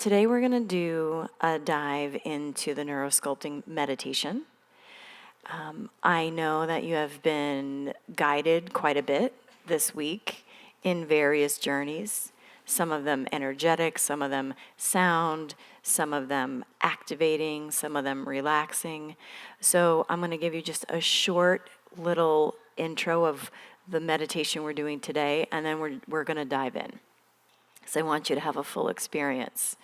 Today we're going to do a dive into the neurosculpting meditation. I know that you have been guided quite a bit this week in various journeys, some of them energetic, some of them sound, some of them activating, some of them relaxing. So I'm going to give you just a short little intro of the meditation we're doing today, and then we're going to dive in. So I want you to have a full experience.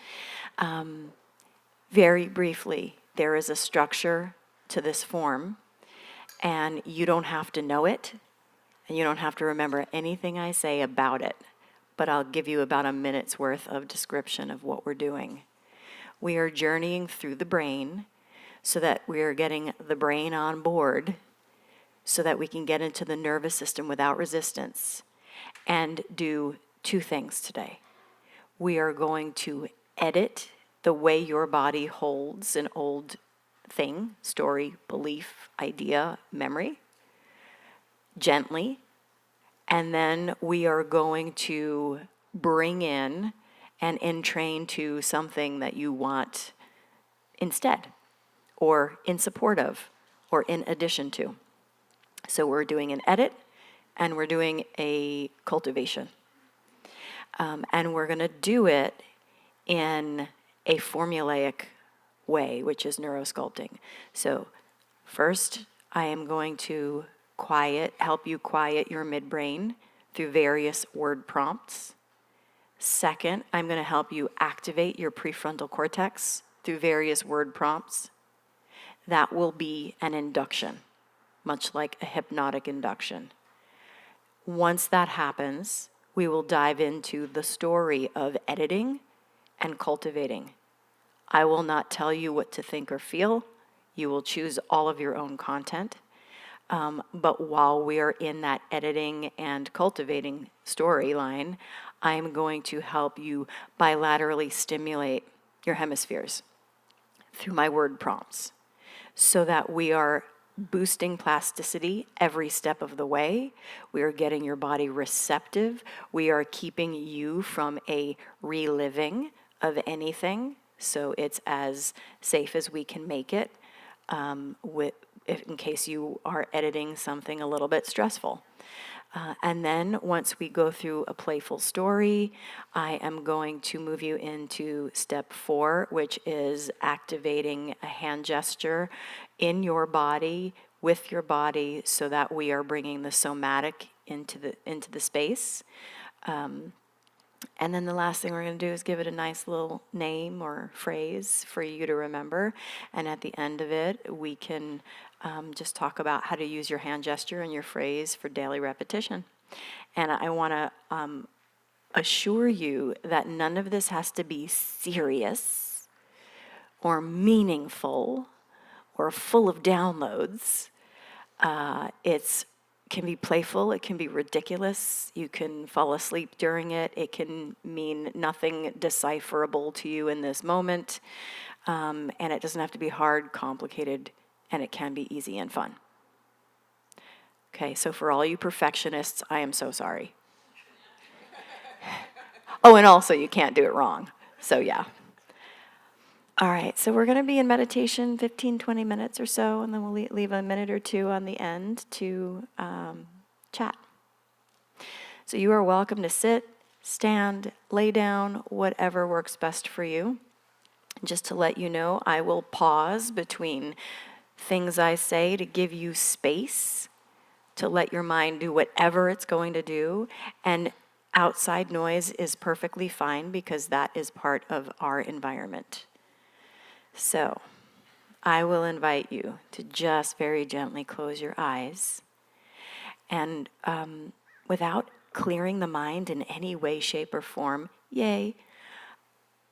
Very briefly, there is a structure to this form, and you don't have to know it, and you don't have to remember anything I say about it, but I'll give you about a minute's worth of description of what we're doing. We are journeying through the brain so that we are getting the brain on board so that we can get into the nervous system without resistance and do two things today. We are going to edit the way your body holds an old thing, story, belief, idea, memory, gently. And then we are going to bring in and entrain to something that you want instead, or in support of, or in addition to. So we're doing an edit, and we're doing a cultivation. And we're going to do it in a formulaic way, which is neurosculpting. So first, I am going to help you quiet your midbrain through various word prompts. Second, I'm going to help you activate your prefrontal cortex through various word prompts. That will be an induction, much like a hypnotic induction. Once that happens, we will dive into the story of editing and cultivating. I will not tell you what to think or feel. You will choose all of your own content. But while we are in that editing and cultivating storyline, I'm going to help you bilaterally stimulate your hemispheres through my word prompts so that we are boosting plasticity every step of the way. We are getting your body receptive. We are keeping you from a reliving of anything, so it's as safe as we can make it, in case you are editing something a little bit stressful. And then once we go through a playful story, I am going to move you into step 4, which is activating a hand gesture in your body, with your body, so that we are bringing the somatic into the space. And then the last thing we're going to do is give it a nice little name or phrase for you to remember. And at the end of it, we can just talk about how to use your hand gesture and your phrase for daily repetition. And I want to assure you that none of this has to be serious or meaningful or full of downloads. It can be playful, it can be ridiculous, you can fall asleep during it, it can mean nothing decipherable to you in this moment, and it doesn't have to be hard, complicated, and it can be easy and fun. Okay, so for all you perfectionists, I am so sorry. Oh, and also you can't do it wrong, so yeah. All right, so we're going to be in meditation 15, 20 minutes or so, and then we'll leave a minute or two on the end to chat. So you are welcome to sit, stand, lay down, whatever works best for you. Just to let you know, I will pause between things I say to give you space to let your mind do whatever it's going to do, and outside noise is perfectly fine because that is part of our environment. So, I will invite you to just very gently close your eyes, and without clearing the mind in any way, shape, or form,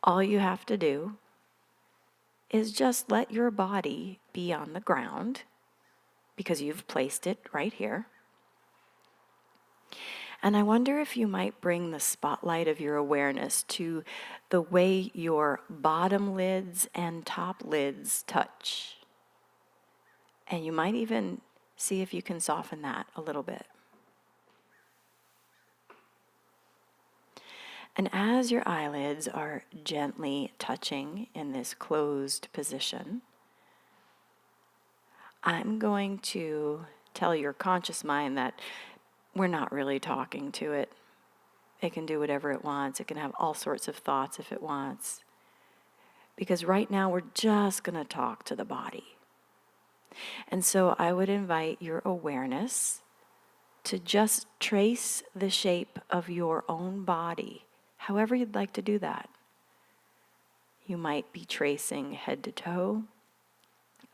all you have to do is just let your body be on the ground because you've placed it right here. And I wonder if you might bring the spotlight of your awareness to the way your bottom lids and top lids touch. And you might even see if you can soften that a little bit. And as your eyelids are gently touching in this closed position, I'm going to tell your conscious mind that we're not really talking to it. It can do whatever it wants. It can have all sorts of thoughts if it wants. Because right now we're just going to talk to the body. And so I would invite your awareness to just trace the shape of your own body, however you'd like to do that. You might be tracing head to toe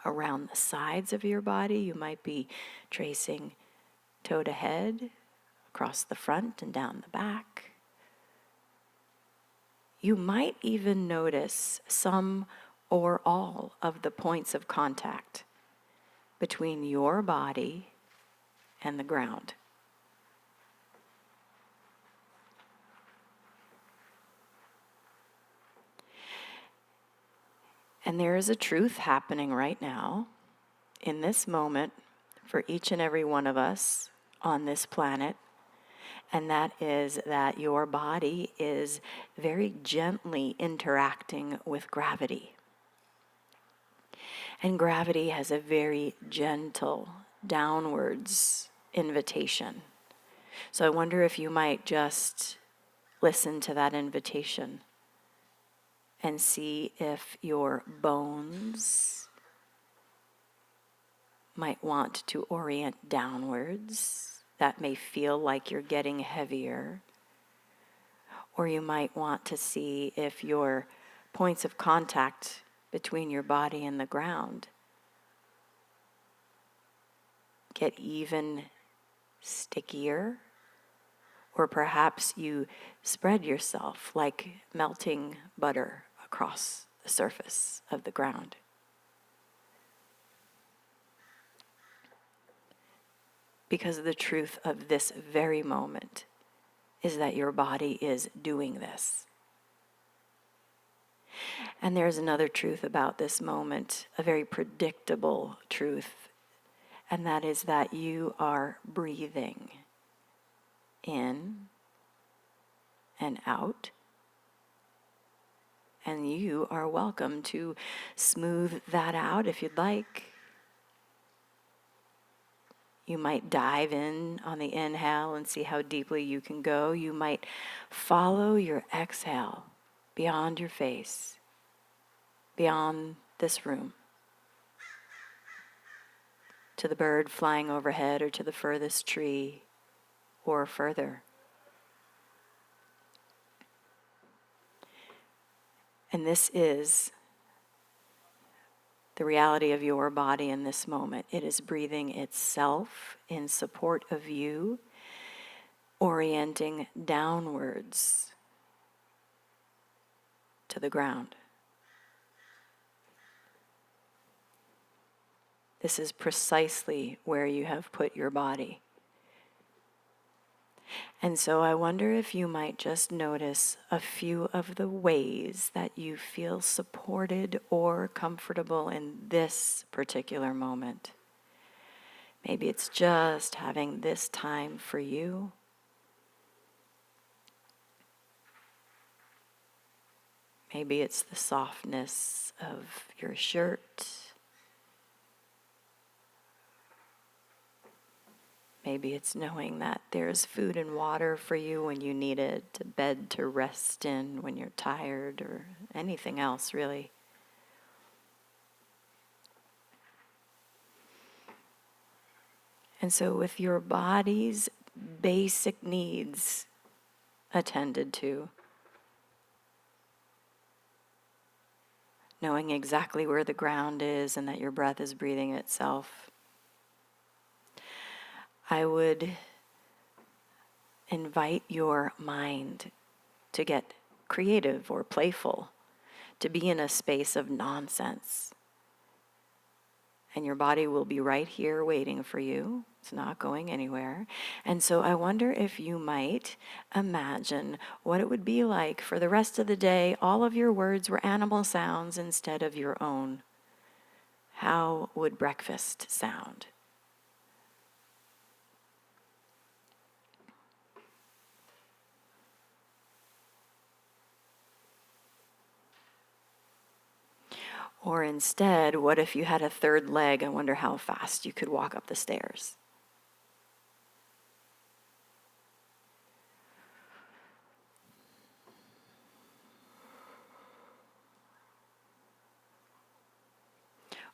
around the sides of your body. You might be tracing toe to head across the front and down the back. You might even notice some or all of the points of contact between your body and the ground. And there is a truth happening right now, in this moment, for each and every one of us on this planet, and that is that your body is very gently interacting with gravity. And gravity has a very gentle downwards invitation. So I wonder if you might just listen to that invitation and see if your bones might want to orient downwards. That may feel like you're getting heavier. Or you might want to see if your points of contact between your body and the ground get even stickier. Or perhaps you spread yourself like melting butter across the surface of the ground. Because the truth of this very moment is that your body is doing this. And there's another truth about this moment, a very predictable truth, and that is that you are breathing in and out. And you are welcome to smooth that out if you'd like. You might dive in on the inhale and see how deeply you can go. You might follow your exhale beyond your face, beyond this room, to the bird flying overhead or to the furthest tree or further. And this is the reality of your body in this moment. It is breathing itself in support of you, orienting downwards to the ground. This is precisely where you have put your body. And so I wonder if you might just notice a few of the ways that you feel supported or comfortable in this particular moment. Maybe it's just having this time for you. Maybe it's the softness of your shirt. Maybe it's knowing that there's food and water for you when you need it, a bed to rest in when you're tired, or anything else, really. And so with your body's basic needs attended to, knowing exactly where the ground is and that your breath is breathing itself, I would invite your mind to get creative or playful, to be in a space of nonsense. And your body will be right here waiting for you. It's not going anywhere. And so I wonder if you might imagine what it would be like for the rest of the day. All of your words were animal sounds instead of your own. How would breakfast sound? Or instead, what if you had a third leg? I wonder how fast you could walk up the stairs.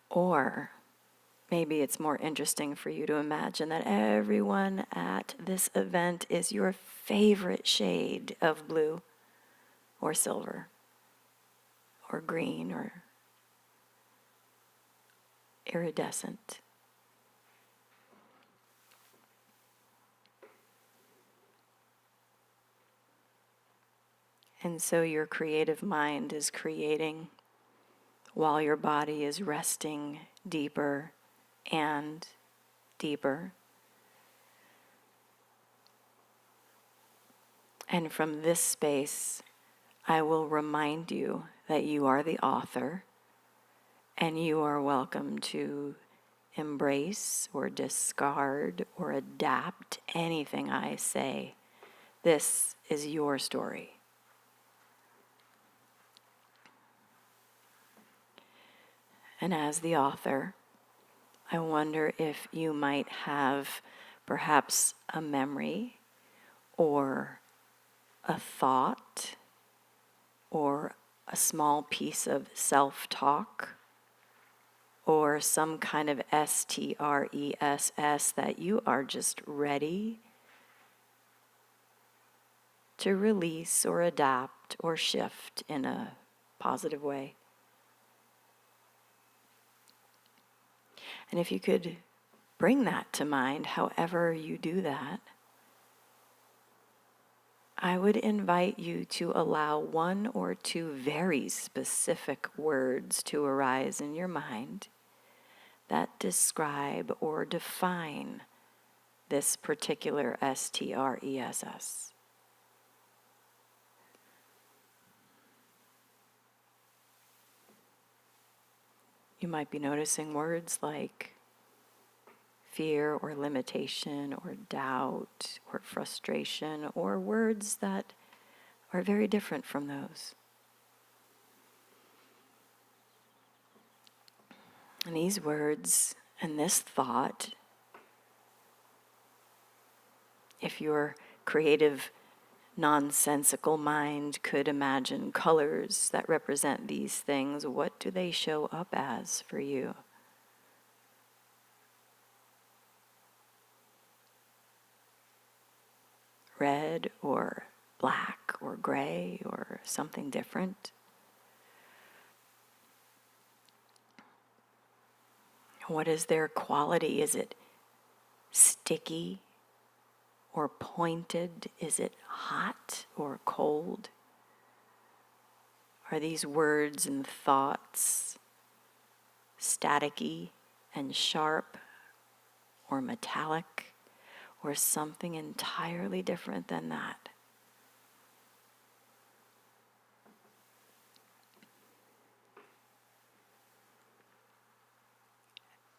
Or maybe it's more interesting for you to imagine that everyone at this event is your favorite shade of blue or silver or green or iridescent. And so your creative mind is creating while your body is resting deeper and deeper. And from this space, I will remind you that you are the author and you are welcome to embrace or discard or adapt anything I say. This is your story. And as the author, I wonder if you might have perhaps a memory or a thought or a small piece of self-talk or some kind of STRESS that you are just ready to release or adapt or shift in a positive way. And if you could bring that to mind, however you do that, I would invite you to allow one or two very specific words to arise in your mind that describe or define this particular STRESS. You might be noticing words like fear or limitation or doubt or frustration or words that are very different from those. And these words and this thought, if your creative, nonsensical mind could imagine colors that represent these things, what do they show up as for you? Red or black or gray or something different? What is their quality? Is it sticky or pointed? Is it hot or cold? Are these words and thoughts staticky and sharp or metallic or something entirely different than that?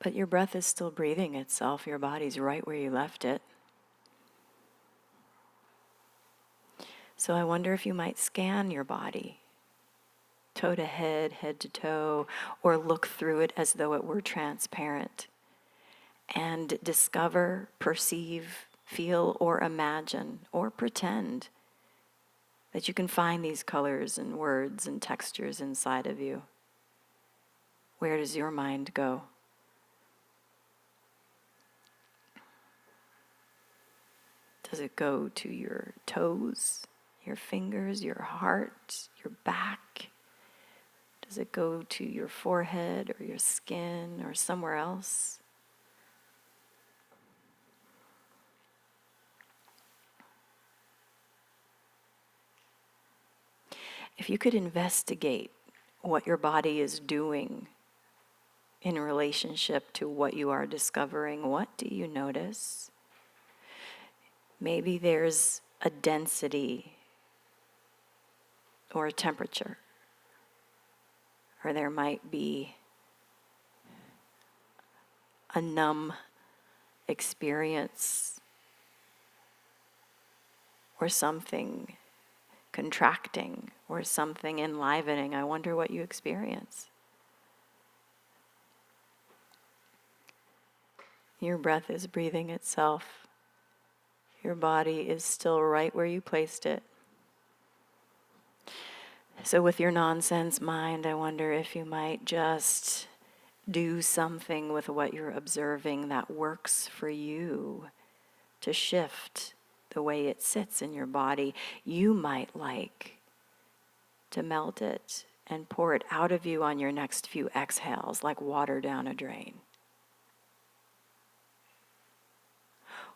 But your breath is still breathing itself. Your body's right where you left it. So I wonder if you might scan your body, toe to head, head to toe, or look through it as though it were transparent, and discover, perceive, feel, or imagine, or pretend that you can find these colors and words and textures inside of you. Where does your mind go? Does it go to your toes, your fingers, your heart, your back? Does it go to your forehead or your skin or somewhere else? If you could investigate what your body is doing in relationship to what you are discovering, what do you notice? Maybe there's a density or a temperature, or there might be a numb experience or something contracting or something enlivening. I wonder what you experience. Your breath is breathing itself. Your body is still right where you placed it. So with your nonsense mind, I wonder if you might just do something with what you're observing that works for you to shift the way it sits in your body. You might like to melt it and pour it out of you on your next few exhales, like water down a drain.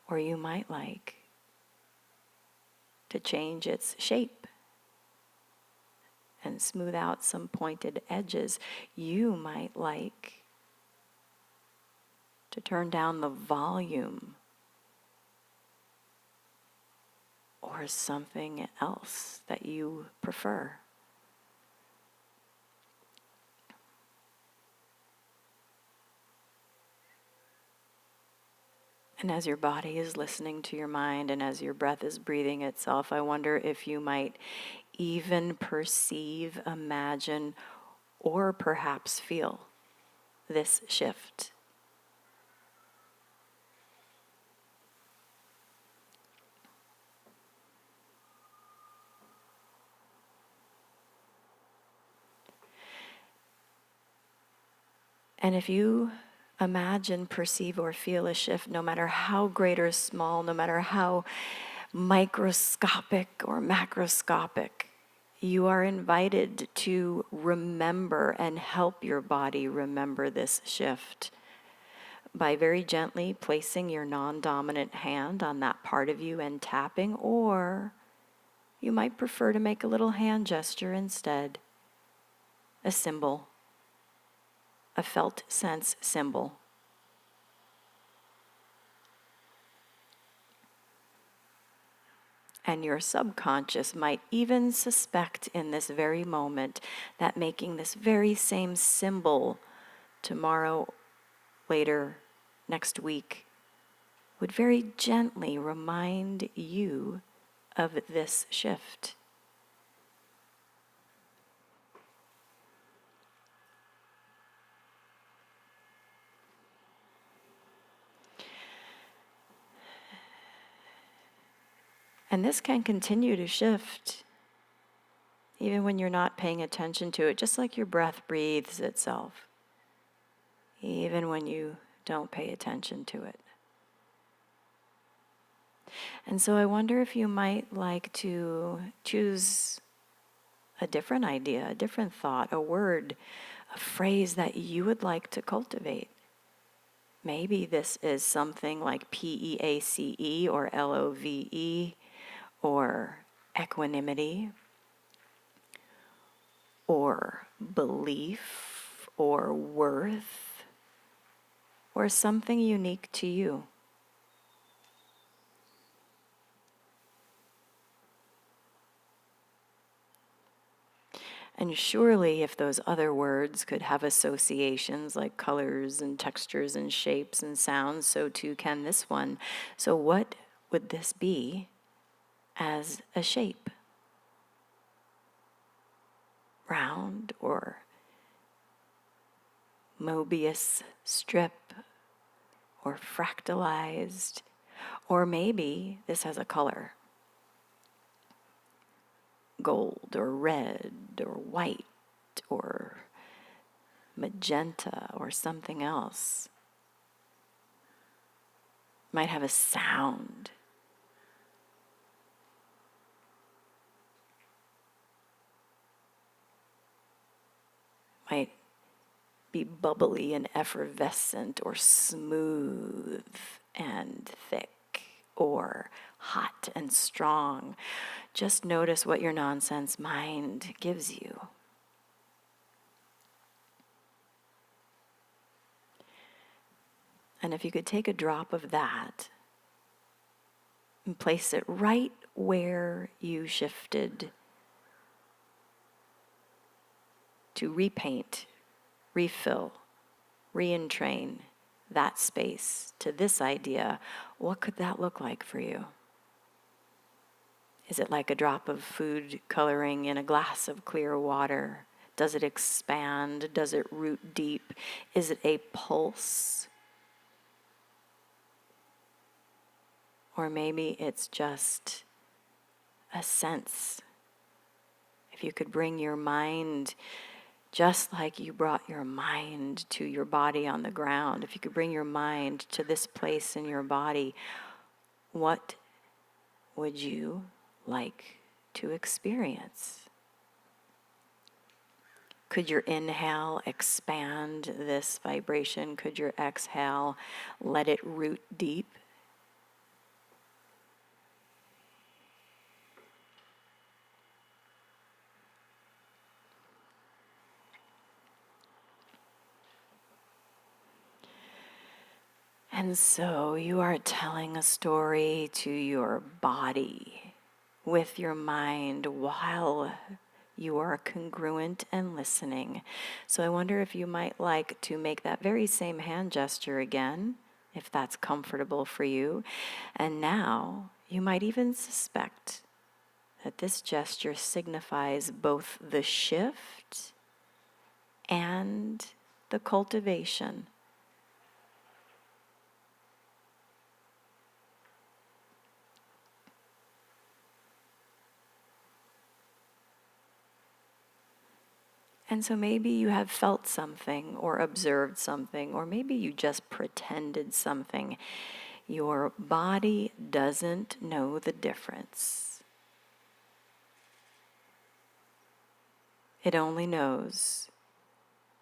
Or you might like to change its shape and smooth out some pointed edges. You might like to turn down the volume or something else that you prefer. And as your body is listening to your mind and as your breath is breathing itself, I wonder if you might even perceive, imagine, or perhaps feel this shift. And if you imagine, perceive, or feel a shift, no matter how great or small, no matter how microscopic or macroscopic, you are invited to remember and help your body remember this shift by very gently placing your non-dominant hand on that part of you and tapping, or you might prefer to make a little hand gesture instead, a symbol, a felt sense symbol. And your subconscious might even suspect in this very moment that making this very same symbol tomorrow, later, next week, would very gently remind you of this shift. And this can continue to shift even when you're not paying attention to it, just like your breath breathes itself, even when you don't pay attention to it. And so I wonder if you might like to choose a different idea, a different thought, a word, a phrase that you would like to cultivate. Maybe this is something like PEACE or LOVE or equanimity or belief or worth or something unique to you. And surely if those other words could have associations like colors and textures and shapes and sounds, so too can this one. So what would this be as a shape? Round or Mobius strip or fractalized, or maybe this has a color. Gold or red or white or magenta or something else. Might have a sound. Might be bubbly and effervescent or smooth and thick or hot and strong. Just notice what your nonsense mind gives you. And if you could take a drop of that and place it right where you shifted to repaint, refill, re-entrain that space to this idea, what could that look like for you? Is it like a drop of food coloring in a glass of clear water? Does it expand? Does it root deep? Is it a pulse? Or maybe it's just a sense. If you could bring your mind, just like you brought your mind to your body on the ground, if you could bring your mind to this place in your body, what would you like to experience? Could your inhale expand this vibration? Could your exhale let it root deep? And so you are telling a story to your body with your mind while you are congruent and listening. So I wonder if you might like to make that very same hand gesture again, if that's comfortable for you. And now you might even suspect that this gesture signifies both the shift and the cultivation. And so maybe you have felt something or observed something, or maybe you just pretended something. Your body doesn't know the difference. It only knows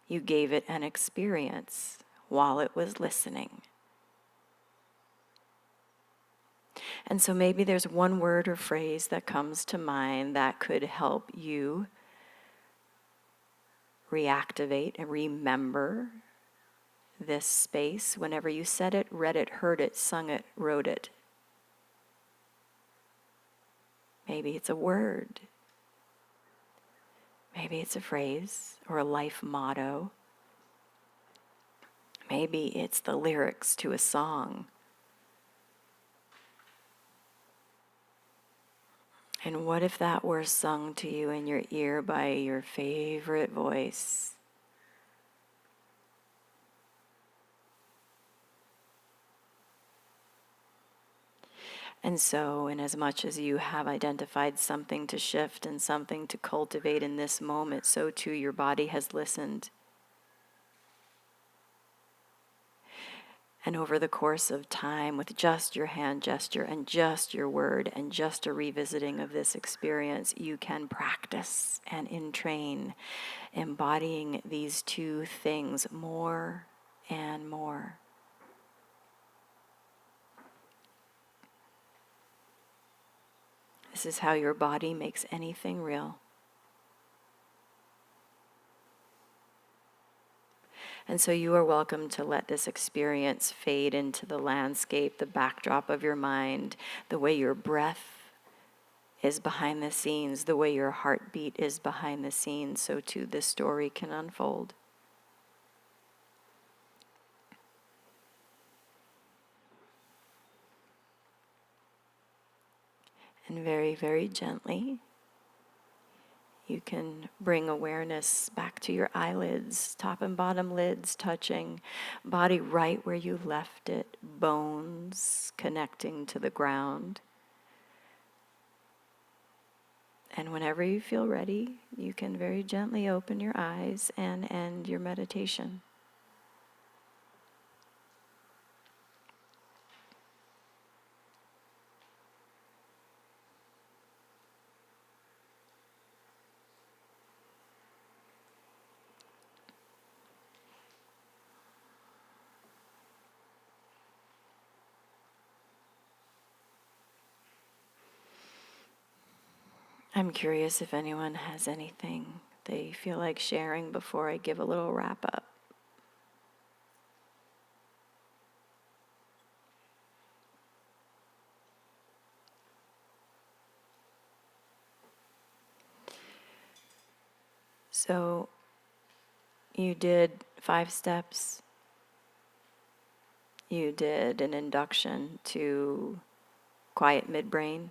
you gave it an experience while it was listening. And so maybe there's one word or phrase that comes to mind that could help you reactivate and remember this space whenever you said it, read it, heard it, sung it, wrote it. Maybe it's a word. Maybe it's a phrase or a life motto. Maybe it's the lyrics to a song. And what if that were sung to you in your ear by your favorite voice? And so, in as much as you have identified something to shift and something to cultivate in this moment, so too your body has listened. And over the course of time, with just your hand gesture and just your word and just a revisiting of this experience, you can practice and entrain, embodying these two things more and more. This is how your body makes anything real. And so you are welcome to let this experience fade into the landscape, the backdrop of your mind, the way your breath is behind the scenes, the way your heartbeat is behind the scenes, so too this story can unfold. And very, very gently, you can bring awareness back to your eyelids, top and bottom lids touching, body right where you left it, bones connecting to the ground. And whenever you feel ready, you can very gently open your eyes and end your meditation. I'm curious if anyone has anything they feel like sharing before I give a little wrap up. So you did 5 steps. You did an induction to quiet midbrain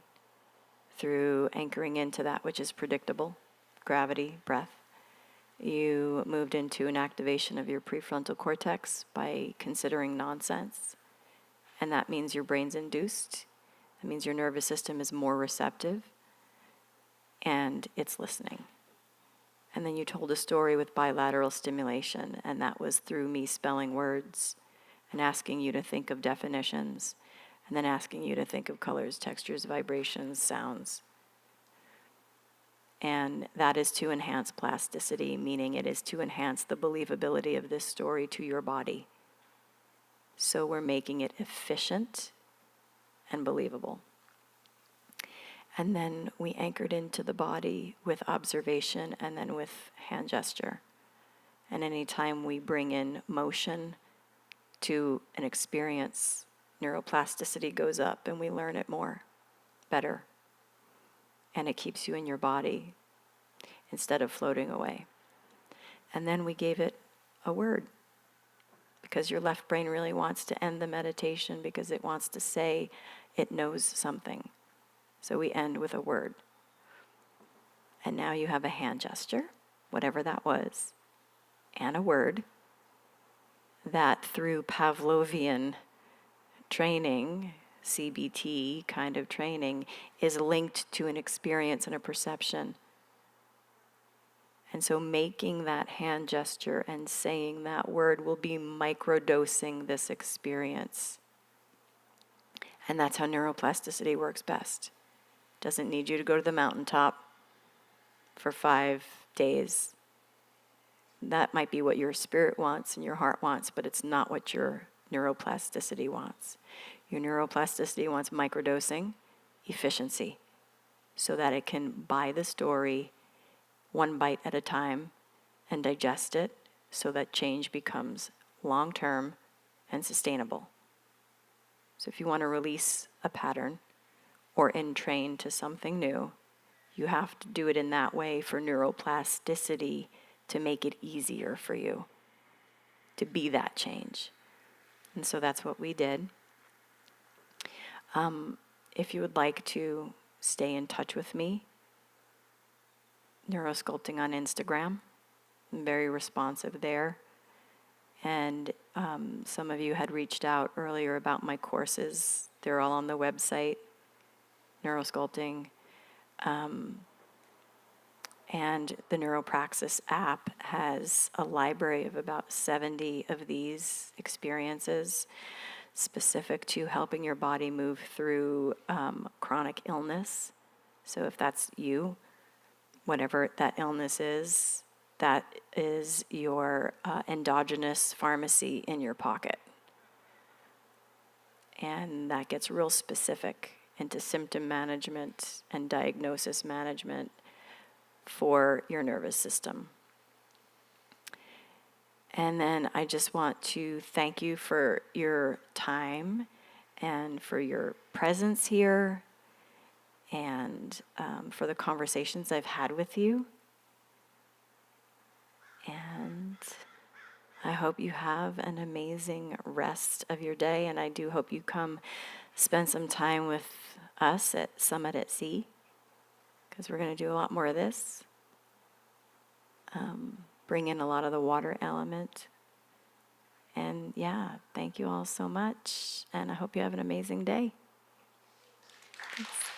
through anchoring into that which is predictable, gravity, breath. You moved into an activation of your prefrontal cortex by considering nonsense, and that means your brain's induced. That means your nervous system is more receptive and it's listening. And then you told a story with bilateral stimulation, and that was through me spelling words and asking you to think of definitions, and then asking you to think of colors, textures, vibrations, sounds. And that is to enhance plasticity, meaning it is to enhance the believability of this story to your body. So we're making it efficient and believable. And then we anchored into the body with observation and then with hand gesture. And anytime we bring in motion to an experience, neuroplasticity goes up and we learn it more, better. And it keeps you in your body instead of floating away. And then we gave it a word, because your left brain really wants to end the meditation because it wants to say it knows something. So we end with a word. And now you have a hand gesture, whatever that was, and a word that through Pavlovian training, CBT kind of training, is linked to an experience and a perception. And so making that hand gesture and saying that word will be microdosing this experience. And that's how neuroplasticity works best. Doesn't need you to go to the mountaintop for 5 days. That might be what your spirit wants and your heart wants, but it's not what your neuroplasticity wants. Your neuroplasticity wants microdosing, efficiency, so that it can buy the story one bite at a time and digest it so that change becomes long-term and sustainable. So if you want to release a pattern or entrain to something new, you have to do it in that way for neuroplasticity to make it easier for you to be that change. And so that's what we did. If you would like to stay in touch with me, Neurosculpting on Instagram. I'm very responsive there. And some of you had reached out earlier about my courses. They're all on the website, Neurosculpting. And the Neuropraxis app has a library of about 70 of these experiences specific to helping your body move through chronic illness. So if that's you, whatever that illness is, that is your endogenous pharmacy in your pocket. And that gets real specific into symptom management and diagnosis management for your nervous system. And then I just want to thank you for your time and for your presence here and for the conversations I've had with you. And I hope you have an amazing rest of your day, and I do hope you come spend some time with us at Summit at Sea, because we're going to do a lot more of this. Bring in a lot of the water element. And yeah, thank you all so much, and I hope you have an amazing day. Thanks.